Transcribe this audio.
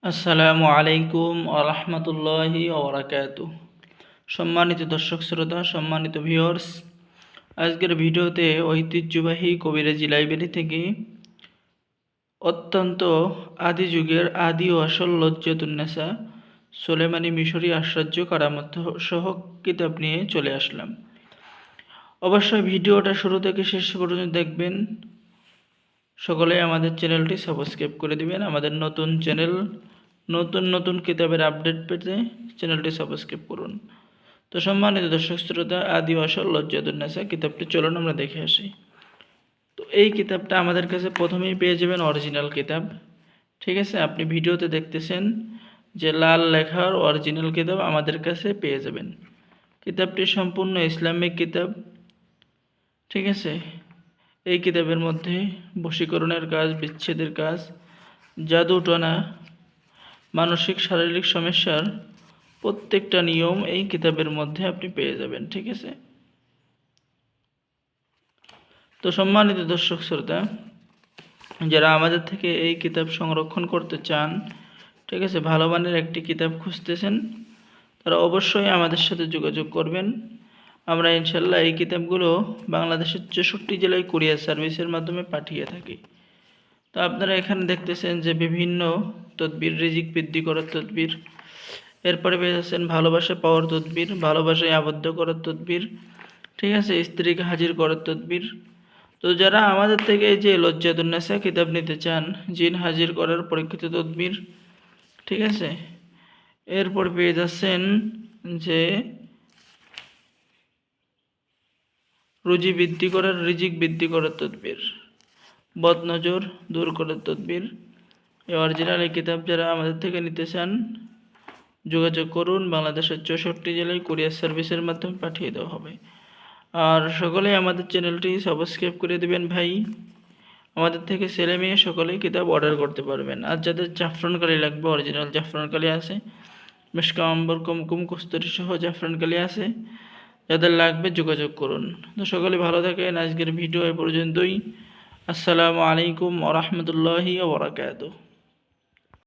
আসসালামু আলাইকুম আরহামতুল্লাহি ওবরাকাতু। সম্মানিত দর্শক শ্রোতা, সম্মানিত ভিউয়ার্স, আজকের ভিডিওতে ঐতিহ্যবাহী কবিরাজি লাইব্রেরি থেকে অত্যন্ত আদি যুগের আদি ও আসল লজ্জাতুন্নেসা সুলেমানি মিশরি আশ্চর্য কারামত সহ কিতাব নিয়ে চলে আসলাম। অবশ্যই ভিডিওটা শুরু থেকে শেষ পর্যন্ত দেখবেন। সকলে আমাদের চ্যানেলটি সাবস্ক্রাইব করে দিবেন। আমাদের নতুন চ্যানেল, নতুন নতুন কিতাবের আপডেট পেতে চ্যানেলটি সাবস্ক্রাইব করুন। তো সম্মানিত দর্শক শ্রোতা, আদি আসল লজ্জাতুন্নেসা কিতাবটি চলুন আমরা দেখে আসি। তো এই কিতাবটা আমাদের কাছে প্রথমেই পেয়ে যাবেন অরিজিনাল কিতাব। ঠিক আছে, আপনি ভিডিওতে দেখতেছেন যে লাল লেখার অরিজিনাল কিতাব আমাদের কাছে পেয়ে যাবেন। কিতাবটি সম্পূর্ণ ইসলামিক কিতাব। ঠিক আছে, এই কিতাবের মধ্যে বশীকরণের কাজ, বিচ্ছেদের কাজ, জাদুটনা, মানসিক শারীরিক সমস্যার প্রত্যেকটা নিয়ম এই কিতাবের মধ্যে আপনি পেয়ে যাবেন। ঠিক আছে, তো সম্মানিত দর্শক শ্রোতা, যারা আমাদের থেকে এই কিতাব সংরক্ষণ করতে চান, ঠিক আছে, ভালো মানের একটি কিতাব খুঁজতেছেন, তারা অবশ্যই আমাদের সাথে যোগাযোগ করবেন। আমরা ইনশাল্লাহ এই কিতাবগুলো বাংলাদেশের 64 জেলায় কুরিয়ার সার্ভিসের মাধ্যমে পাঠিয়ে থাকি। তো আপনারা এখানে দেখতেছেন যে বিভিন্ন তদবির, রিজিক বৃদ্ধি করার তদবির, এরপরে পেয়ে যাচ্ছেন ভালোবাসা পাওয়ার তদবির, ভালোবাসায় আবদ্ধ করার তদবির, ঠিক আছে, স্ত্রীকে হাজির করার তদবির। তো যারা আমাদের থেকে এই যে লজ্জাতুন্নেসা কিতাব নিতে চান, জিন হাজির করার পরীক্ষিত তদবির, ঠিক আছে, এরপর পেয়ে যাচ্ছেন যে রুজি বৃদ্ধি করার, রিজিক বৃদ্ধি করার তদবির, বদনজর দূর করার তদবির। এই অরিজিনাল এই কিতাব যারা আমাদের থেকে নিতে চান যোগাযোগ করুন। বাংলাদেশের 64 জেলায় কুরিয়ার সার্ভিসের মাধ্যমে পাঠিয়ে দেওয়া হবে। আর সকলেই আমাদের চ্যানেলটি সাবস্ক্রাইব করে দেবেন ভাই। আমাদের থেকে ছেলে মেয়ে সকলেই কিতাব অর্ডার করতে পারবেন। আর যাদের জাফরান কালি লাগবে, অরিজিনাল জাফরান কালি আছে, মিশকা আম্বর, কুমকুম, কস্তুরী সহ জাফরান কালি আছে, যাদের লাগবে যোগাযোগ করুন। তো সকলে ভালো থাকেন। আজকের ভিডিও এ পর্যন্তই। আসসালামু আলাইকুম ওয়া রাহমাতুল্লাহি ওয়া বারাকাতুহু।